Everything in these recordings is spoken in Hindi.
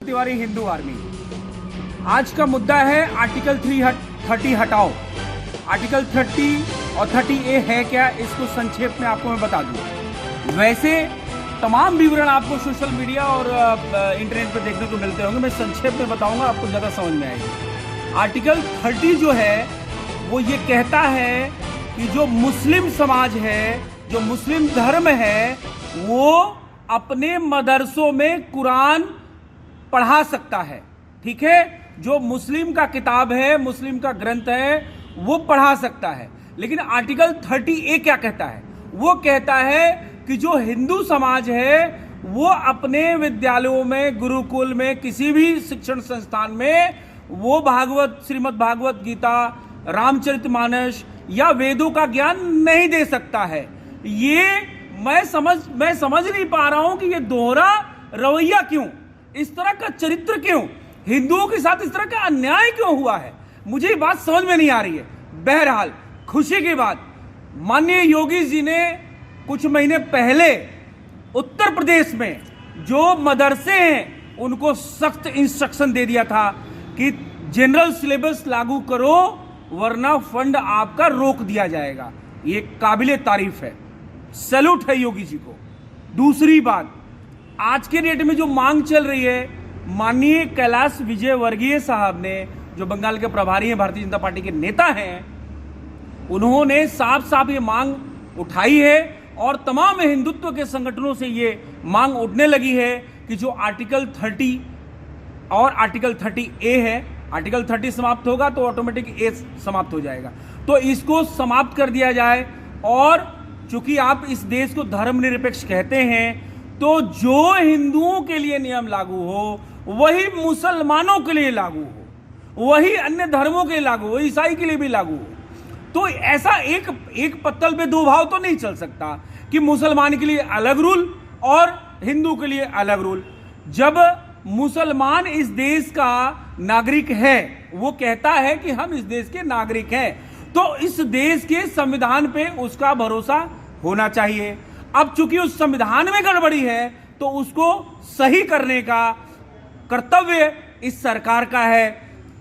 तिवारी हिंदू आर्मी। आज का मुद्दा है आर्टिकल 30 हटाओ। आर्टिकल 30 और 30A है क्या, इसको संक्षेप में आपको मैं बता दूं। वैसे तमाम विवरण आपको सोशल मीडिया और इंटरनेट पर देखने को मिलते होंगे, मैं संक्षेप में बताऊंगा, आपको ज़्यादा समझ में आएगी। आर्टिकल 30 जो है वो ये कहता है कि जो मुस्लिम समाज है, जो मुस्लिम धर्म है, वो अपने मदरसों में कुरान पढ़ा सकता है। ठीक है, जो मुस्लिम का किताब है, मुस्लिम का ग्रंथ है, वो पढ़ा सकता है। लेकिन आर्टिकल 30A क्या कहता है? वो कहता है कि जो हिंदू समाज है वो अपने विद्यालयों में, गुरुकुल में, किसी भी शिक्षण संस्थान में वो श्रीमद् भागवत गीता, रामचरितमानस या वेदों का ज्ञान नहीं दे सकता है। ये मैं समझ नहीं पा रहा हूं कि ये दोहरा रवैया क्यों, इस तरह का चरित्र क्यों, हिंदुओं के साथ इस तरह का अन्याय क्यों हुआ है, मुझे ये बात समझ में नहीं आ रही है। बहरहाल खुशी की बात, माननीय योगी जी ने कुछ महीने पहले उत्तर प्रदेश में जो मदरसे हैं उनको सख्त इंस्ट्रक्शन दे दिया था कि जनरल सिलेबस लागू करो वरना फंड आपका रोक दिया जाएगा। ये काबिले तारीफ है, सैल्यूट है योगी जी को। दूसरी बात, आज के डेट में जो मांग चल रही है, माननीय कैलाश विजयवर्गीय साहब ने, जो बंगाल के प्रभारी हैं, भारतीय जनता पार्टी के नेता हैं, उन्होंने साफ साफ ये मांग उठाई है और तमाम हिंदुत्व के संगठनों से ये मांग उठने लगी है कि जो आर्टिकल 30 और आर्टिकल 30A है, आर्टिकल 30 समाप्त होगा तो ऑटोमेटिक A समाप्त हो जाएगा, तो इसको समाप्त कर दिया जाए। और चूंकि आप इस देश को धर्मनिरपेक्ष कहते हैं, तो जो हिंदुओं के लिए नियम लागू हो वही मुसलमानों के लिए लागू हो, वही अन्य धर्मों के लिए लागू हो, ईसाई के लिए भी लागू हो। तो ऐसा एक पत्तल पे दो भाव तो नहीं चल सकता कि मुसलमान के लिए अलग रूल और हिंदू के लिए अलग रूल। जब मुसलमान इस देश का नागरिक है, वो कहता है कि हम इस देश के नागरिक हैं, तो इस देश के संविधान पे उसका भरोसा होना चाहिए। अब चूंकि उस संविधान में गड़बड़ी है तो उसको सही करने का कर्तव्य इस सरकार का है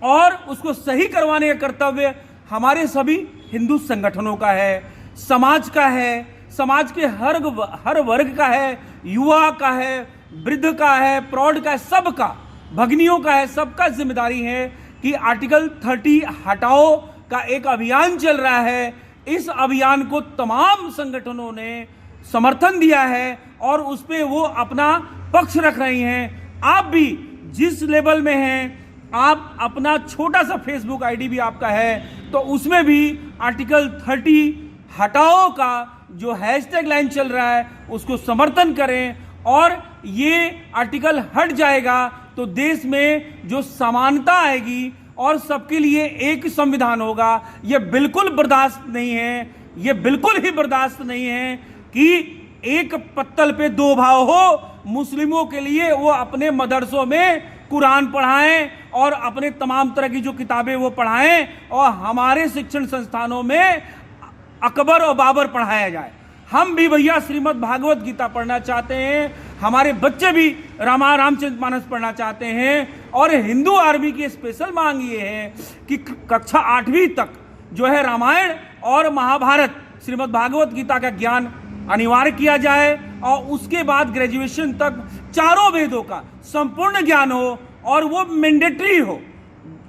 और उसको सही करवाने का कर्तव्य हमारे सभी हिंदू संगठनों का है, समाज का है, समाज के हर वर्ग का है, युवा का है, वृद्ध का है, प्रौढ़ का है, सबका, भगनियों का है, सबका जिम्मेदारी है कि आर्टिकल 30 हटाओ का एक अभियान चल रहा है। इस अभियान को तमाम संगठनों ने समर्थन दिया है और उस पे वो अपना पक्ष रख रही हैं। आप भी जिस लेवल में हैं, आप अपना छोटा सा फेसबुक आईडी भी आपका है, तो उसमें भी आर्टिकल 30 हटाओ का जो हैशटैग लाइन चल रहा है उसको समर्थन करें। और ये आर्टिकल हट जाएगा तो देश में जो समानता आएगी और सबके लिए एक संविधान होगा। ये बिल्कुल बर्दाश्त नहीं है, ये बिल्कुल ही बर्दाश्त नहीं है कि एक पत्तल पे दो भाव हो। मुस्लिमों के लिए वो अपने मदरसों में कुरान पढ़ाएं और अपने तमाम तरह की जो किताबें वो पढ़ाएं, और हमारे शिक्षण संस्थानों में अकबर और बाबर पढ़ाया जाए। हम भी भैया श्रीमद् भागवत गीता पढ़ना चाहते हैं, हमारे बच्चे भी रामचरितमानस पढ़ना चाहते हैं। और हिंदू आर्मी की स्पेशल मांग ये है कि कक्षा 8वीं तक जो है रामायण और महाभारत, श्रीमद् भागवत गीता का ज्ञान अनिवार्य किया जाए और उसके बाद ग्रेजुएशन तक चारों वेदों का संपूर्ण ज्ञान हो और वो मैंडेटरी हो,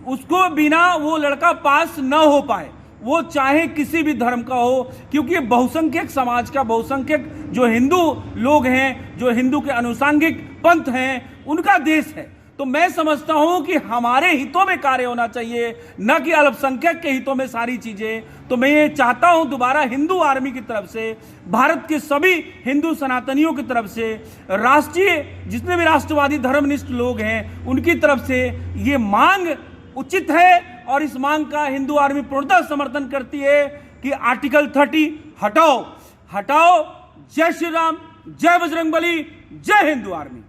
उसको बिना वो लड़का पास न हो पाए, वो चाहे किसी भी धर्म का हो, क्योंकि बहुसंख्यक समाज का, बहुसंख्यक जो हिंदू लोग हैं, जो हिंदू के अनुसांगिक पंथ हैं, उनका देश है। तो मैं समझता हूं कि हमारे हितों में कार्य होना चाहिए, न कि अल्पसंख्यक के हितों में सारी चीजें। तो मैं ये चाहता हूं दोबारा हिंदू आर्मी की तरफ से, भारत के सभी हिंदू सनातनियों की तरफ से, राष्ट्रीय जितने भी राष्ट्रवादी धर्मनिष्ठ लोग हैं उनकी तरफ से ये मांग उचित है और इस मांग का हिंदू आर्मी पूर्णतः समर्थन करती है कि आर्टिकल 30 हटाओ, हटाओ। जय श्री राम, जय बजरंगबली, जय हिंदू आर्मी।